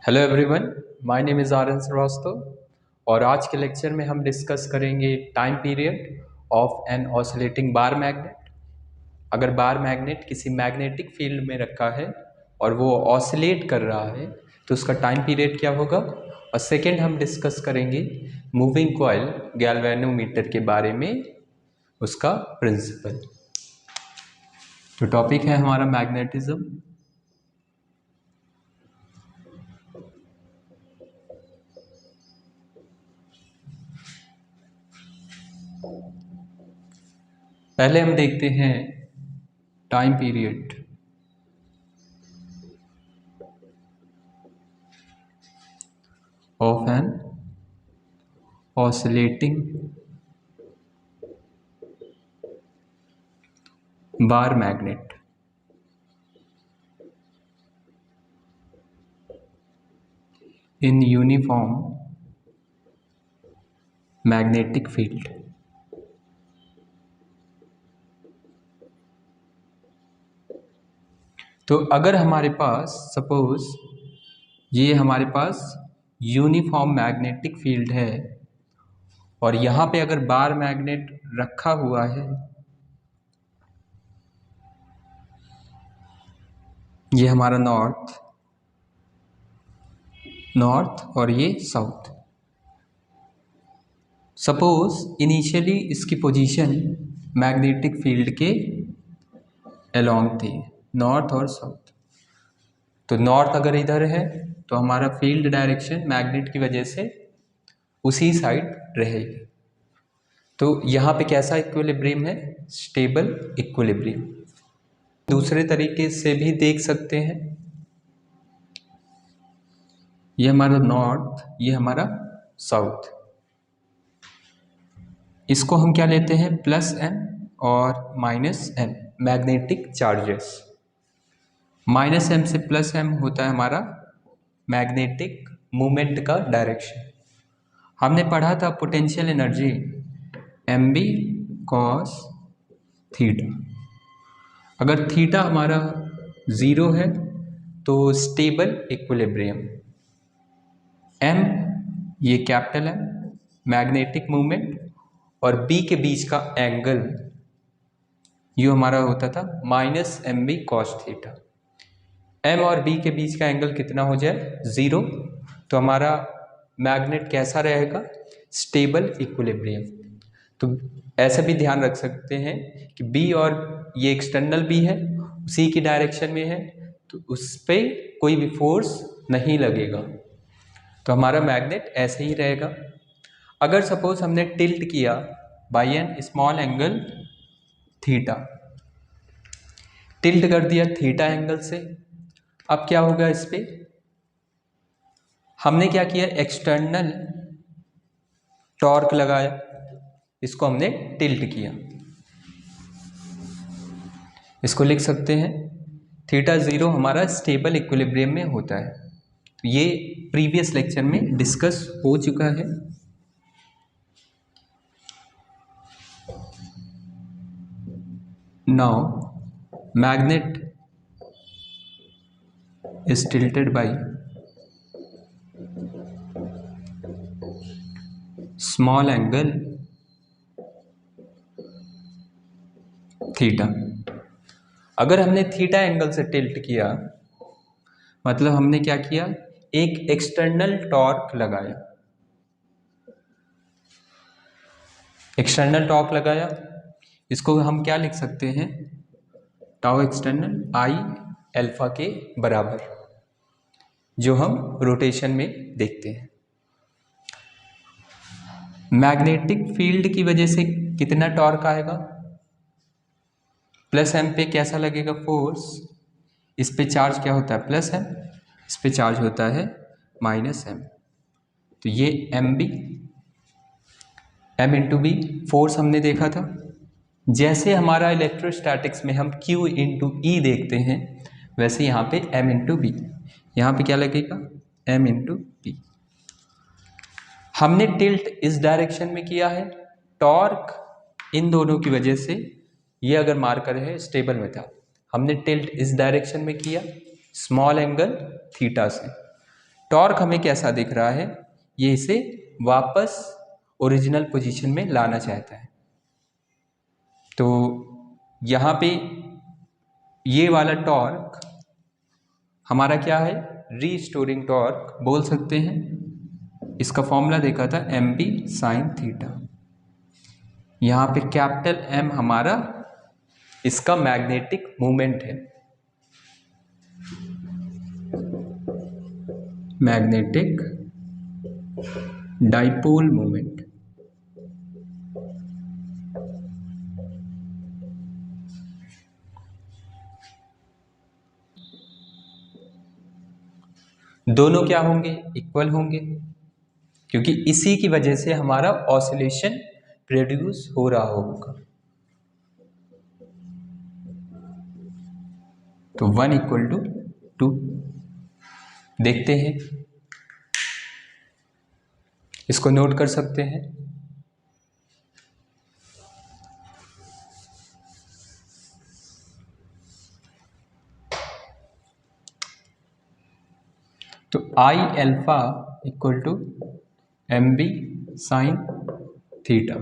Hello everyone, my name is R N Srivastava और आज के लेक्चर में हम डिस्कस करेंगे time period of an oscillating bar magnet. अगर बार मैग्नेट किसी मैग्नेटिक फील्ड में रखा है और वो ऑसिलेट कर रहा है तो उसका टाइम पीरियड क्या होगा। और सेकेंड हम डिस्कस करेंगे मूविंग कॉइल गैल्वेनोमीटर के बारे में, उसका प्रिंसिपल। तो टॉपिक है हमारा मैग्नेटिज्म। पहले हम देखते हैं time period. Of an oscillating bar magnet. In uniform magnetic field. तो अगर हमारे पास सपोज ये हमारे पास यूनिफॉर्म मैग्नेटिक फील्ड है और यहाँ पे अगर बार मैग्नेट रखा हुआ है, ये हमारा नॉर्थ और ये साउथ। सपोज इनिशियली इसकी पोजीशन मैग्नेटिक फील्ड के अलोंग थी, नॉर्थ और साउथ। तो नॉर्थ अगर इधर है तो हमारा फील्ड डायरेक्शन मैग्नेट की वजह से उसी साइड रहेगी। तो यहाँ पे कैसा इक्विलिब्रियम है? Stable equilibrium. दूसरे तरीके से भी देख सकते हैं, ये हमारा नॉर्थ, ये हमारा साउथ। इसको हम क्या लेते हैं? प्लस एम और minus m magnetic charges. Minus m से प्लस एम होता है हमारा मैग्नेटिक मूवमेंट का डायरेक्शन। हमने पढ़ा था potential energy m B cos theta. अगर थीटा हमारा ज़ीरो है तो स्टेबल इक्विलिब्रियम। एम ये कैपिटल है मैग्नेटिक मूवमेंट, और बी के बीच का एंगल ये हमारा होता था minus m B cos theta. M और बी के बीच का एंगल कितना हो जाए? ज़ीरो। तो हमारा मैग्नेट कैसा रहेगा? Stable equilibrium. तो ऐसा भी ध्यान रख सकते हैं कि बी और ये एक्सटर्नल बी है, उसी की डायरेक्शन में है, तो उस पर कोई भी फोर्स नहीं लगेगा, तो हमारा मैग्नेट ऐसे ही रहेगा। अगर सपोज हमने टिल्ट किया by an small angle theta, tilt कर दिया थीटा एंगल से, अब क्या होगा? इस पे हमने क्या किया? एक्सटर्नल टॉर्क लगाया, इसको हमने टिल्ट किया। इसको लिख सकते हैं थीटा ज़ीरो हमारा स्टेबल इक्विलिब्रियम में होता है। तो ये प्रीवियस लेक्चर में डिस्कस हो चुका है। Now magnet is tilted by small angle theta. अगर हमने थीटा एंगल से टिल्ट किया मतलब हमने क्या किया? एक एक्सटर्नल टॉर्क लगाया। एक्सटर्नल टॉर्क लगाया, इसको हम क्या लिख सकते हैं? टाउ एक्सटर्नल आई अल्फा के बराबर, जो हम रोटेशन में देखते हैं। मैग्नेटिक फील्ड की वजह से कितना टॉर्क आएगा? प्लस एम पे कैसा लगेगा फोर्स? इस पे चार्ज क्या होता है? Plus m. इस पे चार्ज होता है माइनस एम। तो ये m B, m into B force हमने देखा था। जैसे हमारा इलेक्ट्रोस्टैटिक्स में हम Q इंटू ई देखते हैं, वैसे यहाँ पे M इंटू बी, यहाँ पे क्या लगेगा? M into B. हमने टिल्ट इस डायरेक्शन में किया है, टॉर्क इन दोनों की वजह से, ये अगर मार्कर है स्टेबल में था, हमने टिल्ट इस डायरेक्शन में किया स्मॉल एंगल थीटा से, टॉर्क हमें कैसा दिख रहा है, ये इसे वापस ओरिजिनल पोजीशन में लाना चाहता है। तो यहाँ पे ये वाला टॉर्क हमारा क्या है, रीस्टोरिंग टॉर्क बोल सकते हैं। इसका फॉर्मूला देखा था mb sin थीटा। यहाँ पे कैपिटल M हमारा इसका मैग्नेटिक मोमेंट है, मैग्नेटिक डाइपोल मोमेंट। दोनों क्या होंगे, इक्वल होंगे, क्योंकि इसी की वजह से हमारा ऑसिलेशन प्रोड्यूस हो रहा होगा। तो 1 = 2। देखते हैं, इसको नोट कर सकते हैं। तो I alpha = mb sin theta.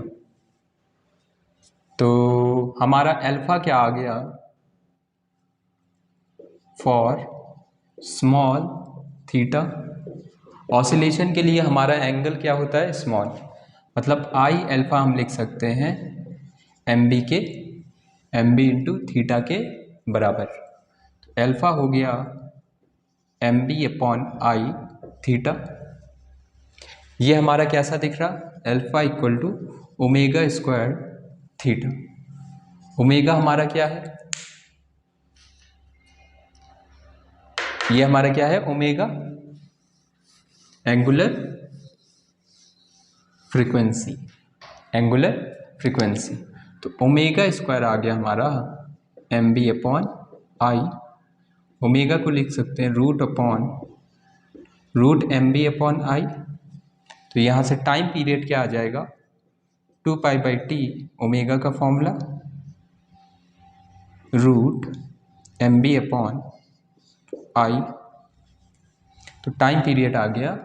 तो हमारा अल्फा क्या आ गया, फॉर स्मॉल थीटा। ऑसिलेशन के लिए हमारा एंगल क्या होता है, स्मॉल, मतलब I अल्फा हम लिख सकते हैं mb × थीटा के बराबर। तो अल्फा हो गया mb/I थीटा। ये हमारा कैसा दिख रहा, अल्फा = ω² थीटा। ओमेगा हमारा क्या है, ये हमारा क्या है, omega angular frequency, angular frequency. तो ω² आ गया हमारा mb/I। ओमेगा को लिख सकते हैं √mb/I। तो यहाँ से टाइम पीरियड क्या आ जाएगा, 2π/T ओमेगा का फॉर्मूला √mb/I। तो टाइम पीरियड आ गया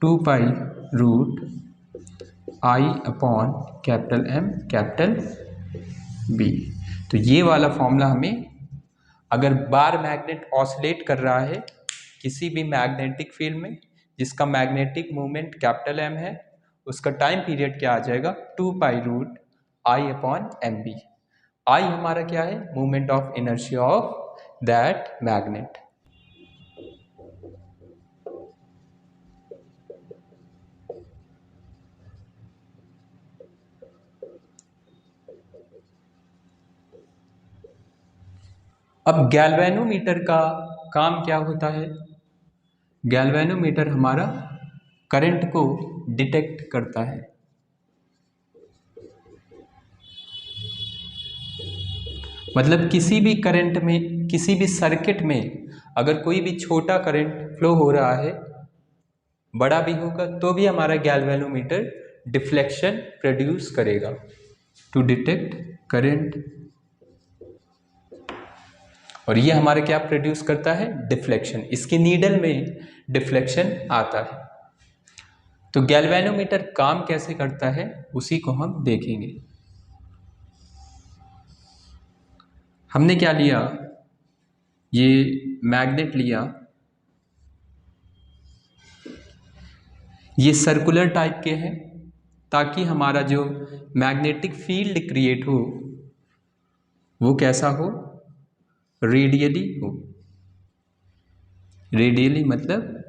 2π√I/M B। तो ये वाला फॉर्मूला हमें, अगर बार मैग्नेट ऑसिलेट कर रहा है किसी भी मैग्नेटिक फील्ड में जिसका मैग्नेटिक मोमेंट M है, उसका टाइम पीरियड क्या आ जाएगा, 2π√I/MB। I हमारा क्या है, moment of inertia of that magnet. अब गैल्वेनोमीटर का काम क्या होता है, गैल्वेनोमीटर हमारा करंट को डिटेक्ट करता है। मतलब किसी भी करंट में, किसी भी सर्किट में अगर कोई भी छोटा करंट फ्लो हो रहा है, बड़ा भी होगा तो भी हमारा गैल्वेनोमीटर डिफ्लेक्शन प्रोड्यूस करेगा टू डिटेक्ट करंट। और ये हमारे क्या प्रोड्यूस करता है, डिफ्लेक्शन। इसकी नीडल में डिफ्लेक्शन आता है। तो गैल्वेनोमीटर काम कैसे करता है उसी को हम देखेंगे। हमने क्या लिया, ये मैग्नेट लिया, ये सर्कुलर टाइप के हैं ताकि हमारा जो मैग्नेटिक फील्ड क्रिएट हो वो कैसा हो, रेडियली हो। रेडियली मतलब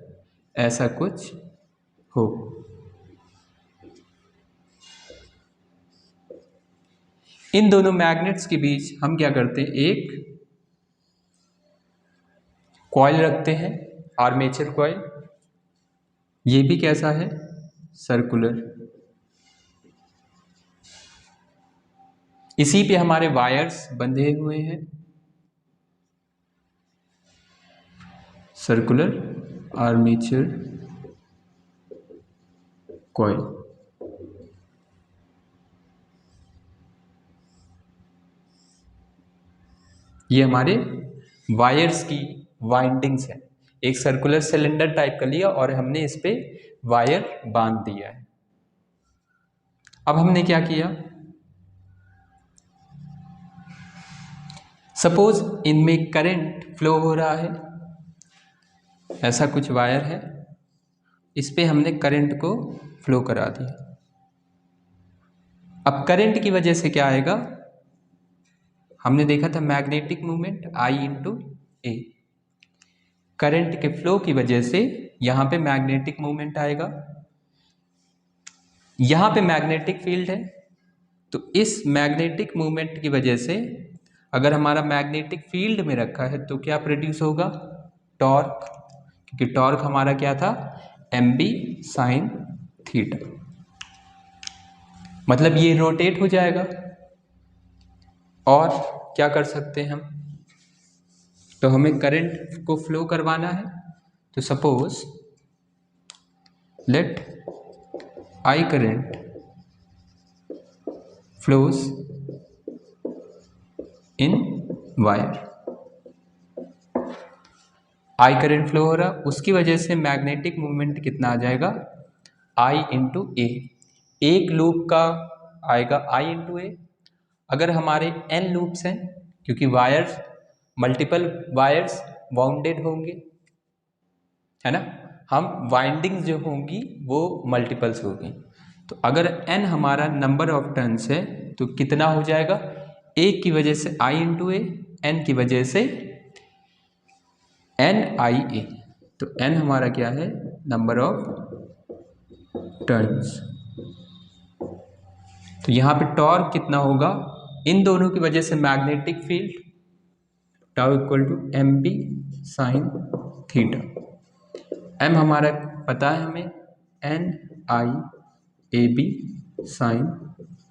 ऐसा कुछ हो। इन दोनों मैग्नेट्स के बीच हम क्या करते हैं, एक कॉइल रखते हैं, आर्मेचर कॉइल। ये भी कैसा है, सर्कुलर। इसी पे हमारे वायर्स बंधे हुए हैं, सर्कुलर आर्मेचर कॉइल। ये हमारे वायर्स की वाइंडिंग्स हैं। एक सर्कुलर सिलेंडर टाइप का लिया और हमने इस पे वायर बांध दिया है। अब हमने क्या किया, सपोज इनमें करंट फ्लो हो रहा है, ऐसा कुछ वायर है, इस पे हमने करंट को फ्लो करा दिया। अब करंट की वजह से क्या आएगा, हमने देखा था magnetic movement I into A. Current के फ्लो की वजह से यहां पे मैग्नेटिक मूवमेंट आएगा, यहां पे मैग्नेटिक फील्ड है, तो इस मैग्नेटिक मूवमेंट की वजह से अगर हमारा मैग्नेटिक फील्ड में रखा है तो क्या प्रोड्यूस होगा, टॉर्क, क्योंकि टॉर्क हमारा क्या था, mb साइन थीटा, मतलब ये रोटेट हो जाएगा। और क्या कर सकते हैं हम, तो हमें करंट को फ्लो करवाना है, तो suppose let I current flows in wire, I current flow हो रहा, उसकी वजह से मैग्नेटिक मूवमेंट कितना आ जाएगा, I इंटू ए। एक लूप का आएगा I इंटू ए। अगर हमारे n लूप्स हैं, क्योंकि वायर्स मल्टीपल वायर्स वाउंडेड होंगे, है ना, हम वाइंडिंग्स जो होंगी वो मल्टीपल्स होगी, तो अगर n हमारा नंबर ऑफ टर्न्स है तो कितना हो जाएगा, एक की वजह से I इंटू ए, n की वजह से n I ए, तो n हमारा क्या है, नंबर ऑफ टर्न्स। तो यहाँ पे टॉर्क कितना होगा, इन दोनों की वजह से magnetic field tau equal to m B sine theta. m हमारा पता है हमें, n I A B sine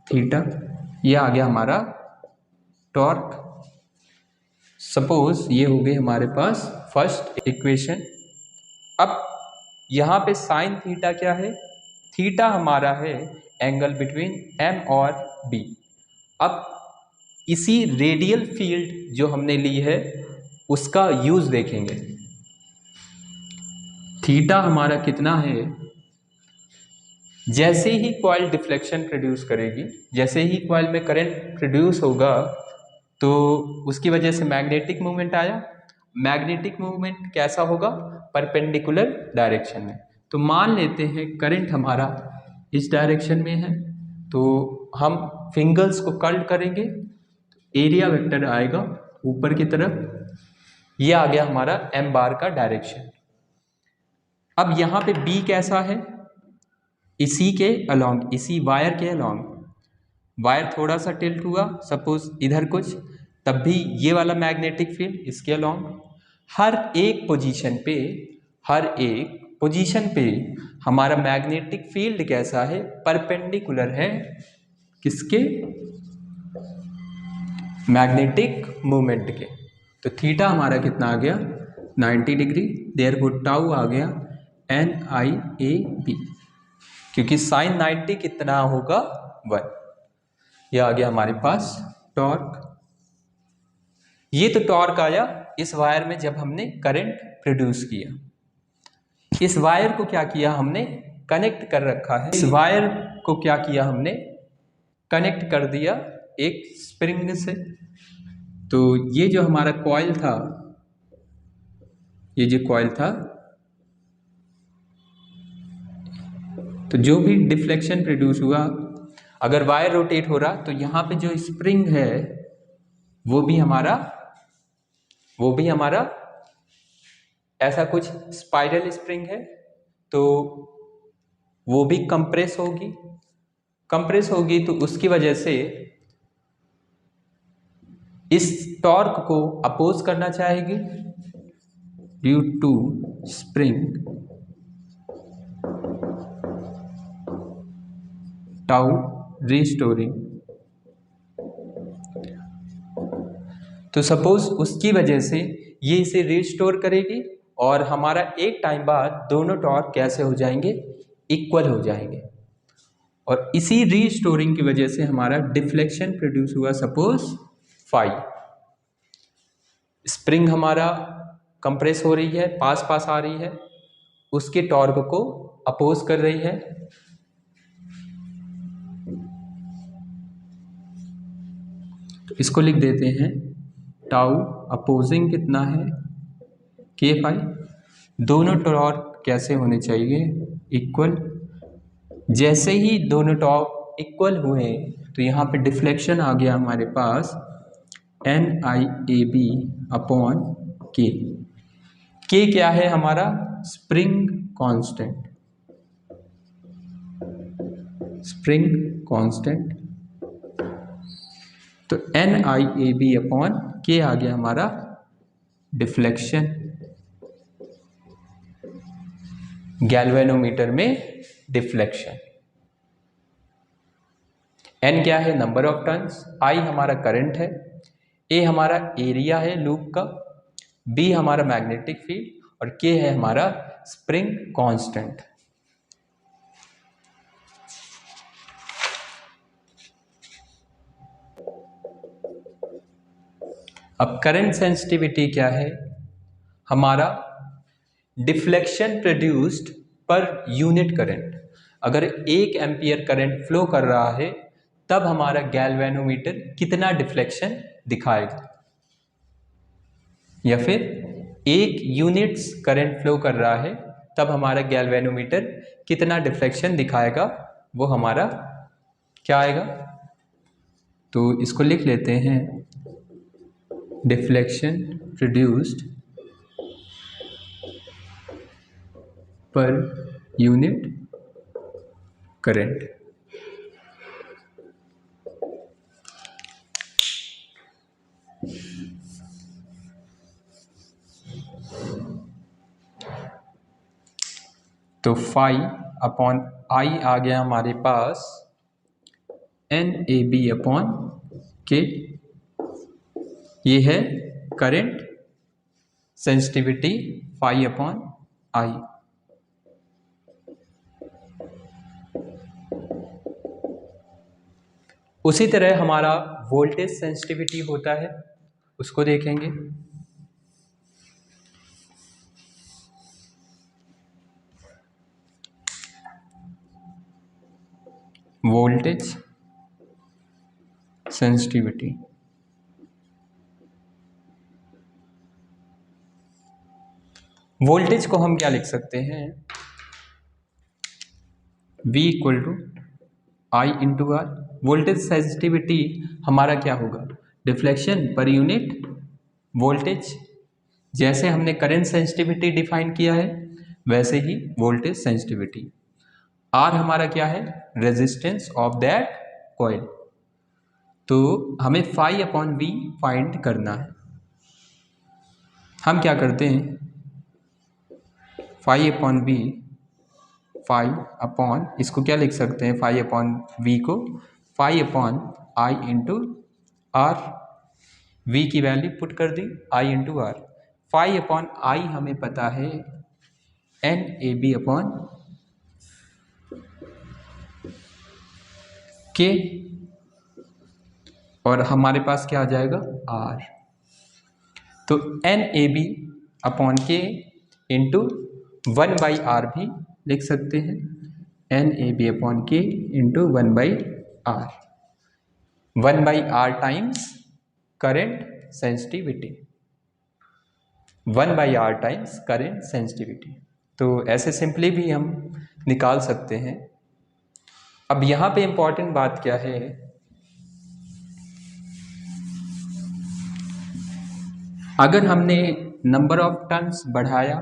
theta, ये आ गया हमारा टॉर्क। सपोज ये हो गई हमारे पास फर्स्ट इक्वेशन। अब यहाँ पे साइन थीटा क्या है, थीटा हमारा है एंगल बिटवीन m और b। अब इसी रेडियल फील्ड जो हमने ली है उसका यूज देखेंगे। थीटा हमारा कितना है, जैसे ही कॉइल डिफ्लेक्शन प्रोड्यूस करेगी, जैसे ही कॉइल में करंट प्रोड्यूस होगा तो उसकी वजह से मैग्नेटिक मूवमेंट आया। मैग्नेटिक मूवमेंट कैसा होगा, परपेंडिकुलर डायरेक्शन में। तो मान लेते हैं करंट हमारा इस डायरेक्शन में है, तो हम फिंगर्स को कर्ल करेंगे, एरिया वेक्टर आएगा ऊपर की तरफ, ये आ गया हमारा m बार का डायरेक्शन। अब यहाँ पे b कैसा है, इसी के अलोंग, इसी वायर के अलोंग, वायर थोड़ा सा टिल्ट हुआ सपोज इधर कुछ, तब भी ये वाला मैग्नेटिक फील्ड इसके अलोंग। हर एक पोजीशन पे हमारा मैग्नेटिक फील्ड कैसा है, परपेंडिकुलर है किसके, मैग्नेटिक मूवमेंट के। तो थीटा हमारा कितना आ गया, 90 डिग्री, देयरफॉर टाउ आ गया एन आई ए बी, क्योंकि साइन 90 कितना होगा 1। यह आ गया हमारे पास टॉर्क। ये तो टॉर्क आया इस वायर में जब हमने करंट प्रोड्यूस किया। इस वायर को क्या किया हमने, कनेक्ट कर रखा है, इस वायर को क्या किया हमने, कनेक्ट कर दिया एक स्प्रिंग से। तो ये जो हमारा कॉइल था, ये जो कॉइल था, तो जो भी डिफ्लेक्शन प्रोड्यूस हुआ, अगर वायर रोटेट हो रहा तो यहाँ पे जो स्प्रिंग है वो भी हमारा ऐसा कुछ स्पाइरल स्प्रिंग है, तो वो भी कंप्रेस होगी, तो उसकी वजह से इस टॉर्क को अपोज करना चाहेगी due to spring tau restoring. तो सपोज उसकी वजह से ये इसे रिस्टोर करेगी और हमारा एक टाइम बाद दोनों टॉर्क कैसे हो जाएंगे, इक्वल हो जाएंगे। और इसी रीस्टोरिंग की वजह से हमारा डिफ्लेक्शन प्रोड्यूस हुआ, सपोज फाई। स्प्रिंग हमारा कंप्रेस हो रही है, पास पास आ रही है, उसके टॉर्क को अपोज कर रही है। तो इसको लिख देते हैं टाउ अपोजिंग कितना है, के फाई। दोनों टॉर्क कैसे होने चाहिए, इक्वल। जैसे ही दोनों टॉर्क इक्वल हुए तो यहाँ पे डिफ्लेक्शन आ गया हमारे पास NIAB अपॉन के। के क्या है हमारा, स्प्रिंग कांस्टेंट, स्प्रिंग कांस्टेंट। तो NIAB अपॉन के आ गया हमारा डिफ्लेक्शन, गैल्वेनोमीटर में डिफ्लेक्शन। N क्या है, नंबर ऑफ टर्न्स, I हमारा करंट है, A हमारा एरिया है लूप का, B हमारा मैग्नेटिक फील्ड और K है हमारा स्प्रिंग कांस्टेंट। अब करंट सेंसिटिविटी क्या है, हमारा deflection produced per unit current. अगर 1 एम्पियर करंट फ्लो कर रहा है तब हमारा गैल्वेनोमीटर कितना डिफ्लेक्शन दिखाएगा, या फिर 1 यूनिट्स करंट फ्लो कर रहा है तब हमारा गैल्वेनोमीटर कितना डिफ्लेक्शन दिखाएगा, वो हमारा क्या आएगा। तो इसको लिख लेते हैं deflection produced per unit current. तो फाई अपॉन आई आ गया हमारे पास NAB अपॉन के। ये है current sensitivity phi upon I. उसी तरह हमारा वोल्टेज सेंसिटिविटी होता है, उसको देखेंगे। वोल्टेज सेंसिटिविटी, वोल्टेज को हम क्या लिख सकते हैं, V equal to I into R. Voltage sensitivity हमारा क्या होगा, डिफ्लेक्शन पर यूनिट वोल्टेज। जैसे हमने करंट सेंसिटिविटी डिफाइन किया है वैसे ही वोल्टेज सेंसिटिविटी। आर हमारा क्या है, रेजिस्टेंस ऑफ दैट कॉइल। तो हमें फाई अपॉन वी फाइंड करना है। हम क्या करते हैं, phi upon V, phi upon, इसको क्या लिख सकते हैं, फाई अपॉन वी को phi upon I into R. V की वैल्यू पुट कर दी, I into R. Phi upon I हमें पता है NAB अपॉन के, और हमारे पास क्या आ जाएगा, आर। तो NAB अपॉन के इंटू 1/r भी लिख सकते हैं, NAB अपॉन के into 1/r। 1/r times current sensitivity, 1/r times current sensitivity. तो ऐसे सिंपली भी हम निकाल सकते हैं। अब यहाँ पे इंपॉर्टेंट बात क्या है, अगर हमने नंबर ऑफ टर्न्स बढ़ाया,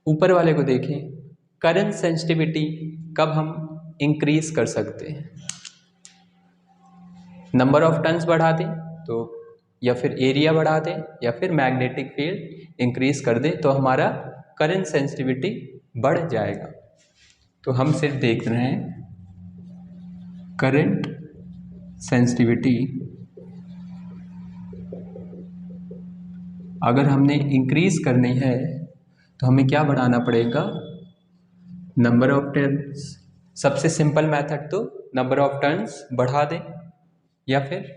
ऊपर वाले को देखें, करंट सेंसिटिविटी कब हम इंक्रीज कर सकते हैं, नंबर ऑफ टर्न्स बढ़ा दें तो, या फिर एरिया बढ़ा दें, या फिर मैग्नेटिक फील्ड इंक्रीज कर दें तो हमारा करंट सेंसिटिविटी बढ़ जाएगा। तो हम सिर्फ देख रहे हैं करंट सेंसिटिविटी अगर हमने इंक्रीज करनी है तो हमें क्या बढ़ाना पड़ेगा, नंबर ऑफ टर्न्स। सबसे सिंपल मेथड तो नंबर ऑफ टर्न्स बढ़ा दें, या फिर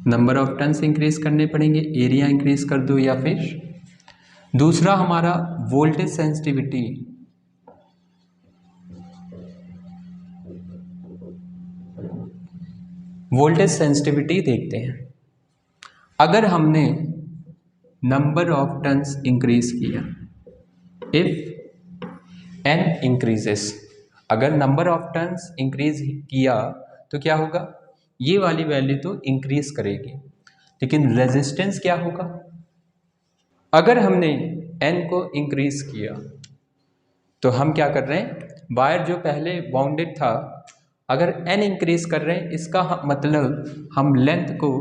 नंबर ऑफ टन्स इंक्रीज करने पड़ेंगे, एरिया इंक्रीज कर दो, या फिर दूसरा हमारा वोल्टेज सेंसिटिविटी। वोल्टेज सेंसिटिविटी देखते हैं। अगर हमने नंबर ऑफ टन्स इंक्रीज किया, इफ एन इंक्रीजेस, अगर नंबर ऑफ टन्स इंक्रीज किया तो क्या होगा, ये वाली वैल्यू तो इंक्रीज करेगी, लेकिन रेजिस्टेंस क्या होगा। अगर हमने एन को इंक्रीज किया तो हम क्या कर रहे हैं, वायर जो पहले बाउंडेड था, अगर एन इंक्रीज कर रहे हैं, इसका मतलब हम लेंथ को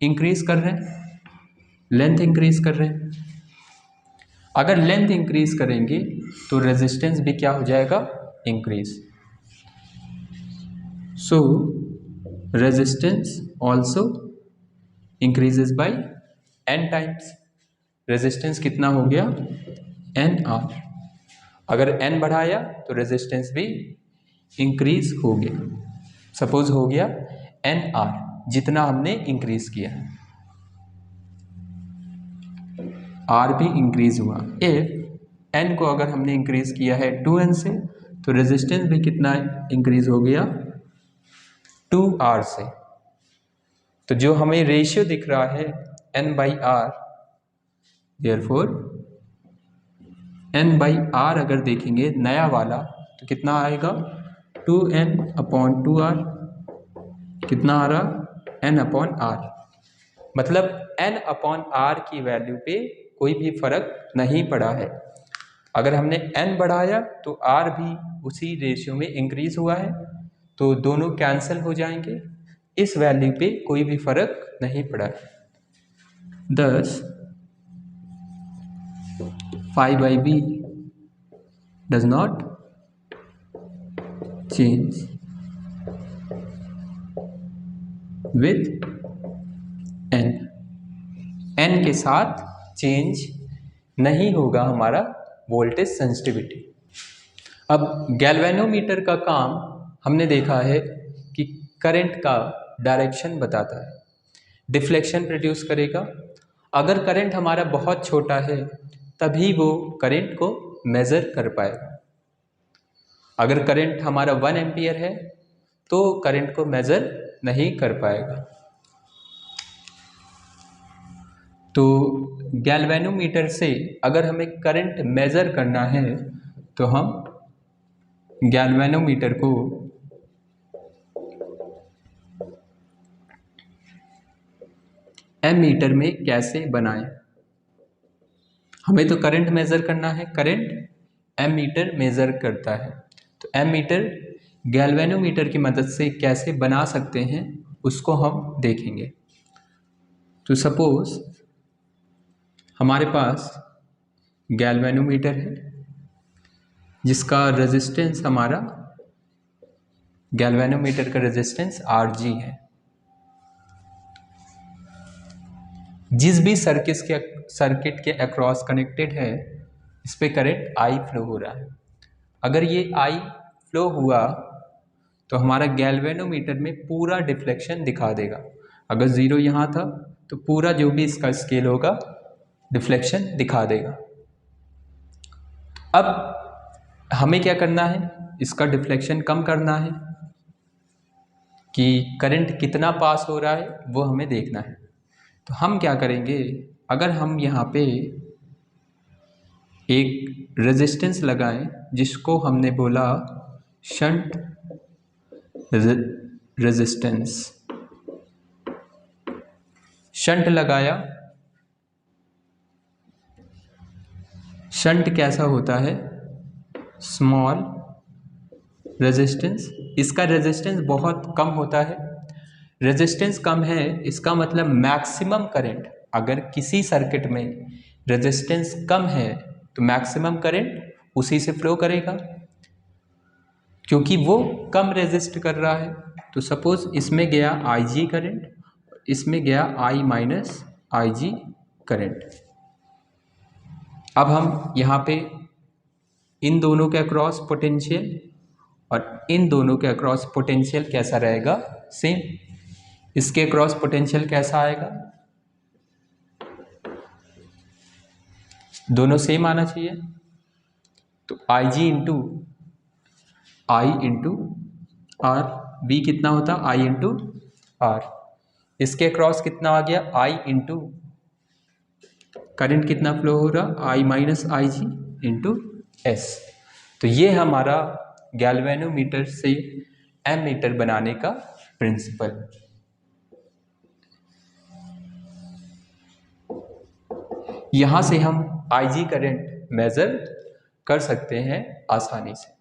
इंक्रीज कर रहे हैं, लेंथ इंक्रीज कर रहे हैं। अगर लेंथ इंक्रीज करेंगे तो रेजिस्टेंस भी क्या हो जाएगा, increase. So resistance also increases by n times. Resistance कितना हो गया, एन आर। अगर एन बढ़ाया तो रेजिस्टेंस भी इंक्रीज हो गया। सपोज हो गया एन आर, जितना हमने इंक्रीज किया है, आर भी इंक्रीज हुआ। इफ एन को अगर हमने इंक्रीज किया है 2n से, तो रेजिस्टेंस भी कितना इंक्रीज हो गया, 2r से। तो जो हमें रेशियो दिख रहा है n/r, देयरफॉर n/r अगर देखेंगे नया वाला तो कितना आएगा, 2n/2r। कितना आ रहा, n/r। मतलब n/r की वैल्यू पे कोई भी फर्क नहीं पड़ा है। अगर हमने n बढ़ाया तो r भी उसी रेशियो में इंक्रीज हुआ है, तो दोनों कैंसिल हो जाएंगे, इस वैल्यू पे कोई भी फर्क नहीं पड़ा है। Thus 5/b does not change with n। n के साथ चेंज नहीं होगा हमारा वोल्टेज सेंसिटिविटी। अब गैल्वेनोमीटर का काम हमने देखा है कि करंट का डायरेक्शन बताता है, डिफ्लेक्शन प्रोड्यूस करेगा। अगर करंट हमारा बहुत छोटा है तभी वो करंट को मेज़र कर पाएगा। अगर करंट हमारा 1 एम्पियर है तो करंट को मेज़र नहीं कर पाएगा। तो गैल्वेनोमीटर से अगर हमें करंट मेज़र करना है तो हम गैल्वेनोमीटर को एमीटर में कैसे बनाएं। हमें तो करंट मेज़र करना है, करंट एमीटर मेज़र करता है, तो एमीटर गैल्वेनोमीटर की मदद से कैसे बना सकते हैं उसको हम देखेंगे। तो सपोज हमारे पास गैल्वेनोमीटर है जिसका रेजिस्टेंस हमारा, गैल्वेनोमीटर का रेजिस्टेंस Rg है। जिस भी सर्किट के अक्रॉस कनेक्टेड है, इस पे करंट I फ्लो हो रहा है। अगर ये I फ्लो हुआ तो हमारा गैल्वेनोमीटर में पूरा डिफ्लेक्शन दिखा देगा। अगर 0 यहाँ था तो पूरा जो भी इसका स्केल होगा डिफ्लेक्शन दिखा देगा। अब हमें क्या करना है, इसका डिफ्लेक्शन कम करना है कि करंट कितना पास हो रहा है वो हमें देखना है। तो हम क्या करेंगे, अगर हम यहाँ पे एक रेजिस्टेंस लगाएं जिसको हमने बोला शंट रेजिस्टेंस, शंट लगाया। शंट कैसा होता है, स्मॉल रेजिस्टेंस, इसका रेजिस्टेंस बहुत कम होता है। रेजिस्टेंस कम है इसका मतलब मैक्सिमम करंट, अगर किसी सर्किट में रेजिस्टेंस कम है तो मैक्सिमम करंट उसी से फ्लो करेगा क्योंकि वो कम रेजिस्ट कर रहा है। तो सपोज इसमें गया Ig करंट, इसमें गया I माइनस Ig करंट। अब हम यहाँ पे इन दोनों के अक्रॉस पोटेंशियल और इन दोनों के अक्रॉस पोटेंशियल कैसा रहेगा, सेम। इसके क्रॉस पोटेंशियल कैसा आएगा? दोनों सेम आना चाहिए, तो I G into I into R, B कितना होता? I into R. इसके क्रॉस कितना आ गया? आई इंटू करंट कितना फ्लो हो रहा? I minus I G into S. तो ये हमारा गैल्वेनोमीटर से एमीटर बनाने का प्रिंसिपल। यहाँ से हम आईजी करंट मेजर कर सकते हैं आसानी से।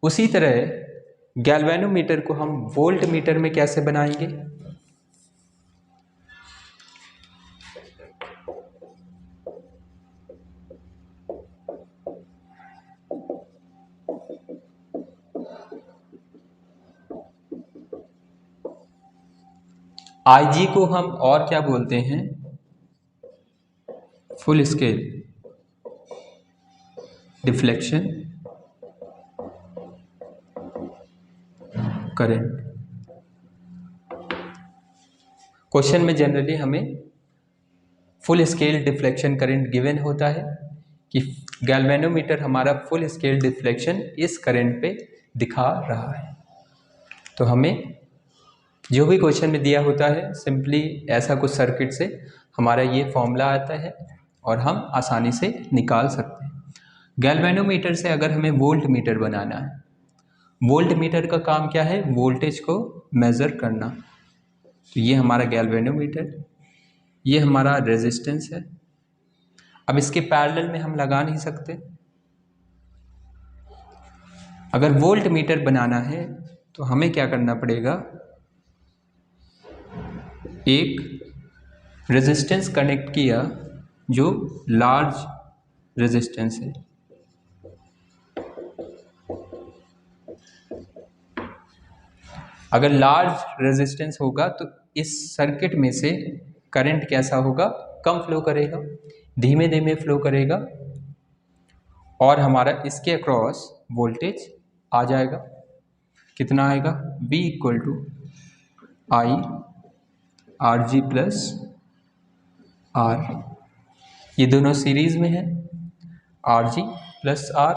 उसी तरह गैल्वेनोमीटर को हम वोल्ट मीटर में कैसे बनाएंगे? आईजी को हम और क्या बोलते हैं? Full scale deflection current. Question में जनरली हमें full scale deflection current given होता है कि गैल्वेनोमीटर हमारा फुल स्केल डिफ्लेक्शन इस करंट पे दिखा रहा है। तो हमें जो भी क्वेश्चन में दिया होता है सिंपली ऐसा कुछ सर्किट से हमारा ये फॉर्मूला आता है और हम आसानी से निकाल सकते हैं। गैल्वेनोमीटर से अगर हमें वोल्ट मीटर बनाना है, वोल्ट मीटर का काम क्या है? वोल्टेज को मेज़र करना। तो ये हमारा गैल्वेनोमीटर, ये हमारा रेजिस्टेंस है। अब इसके पैरेलल में हम लगा नहीं सकते। अगर वोल्ट मीटर बनाना है तो हमें क्या करना पड़ेगा? एक रेजिस्टेंस कनेक्ट किया जो लार्ज रेजिस्टेंस है। अगर लार्ज रेजिस्टेंस होगा तो इस सर्किट में से करंट कैसा होगा? कम फ्लो करेगा, धीमे धीमे फ्लो करेगा और हमारा इसके अक्रॉस वोल्टेज आ जाएगा। कितना आएगा? V equal to I R G plus R. ये दोनों सीरीज में है, आर जी प्लस आर।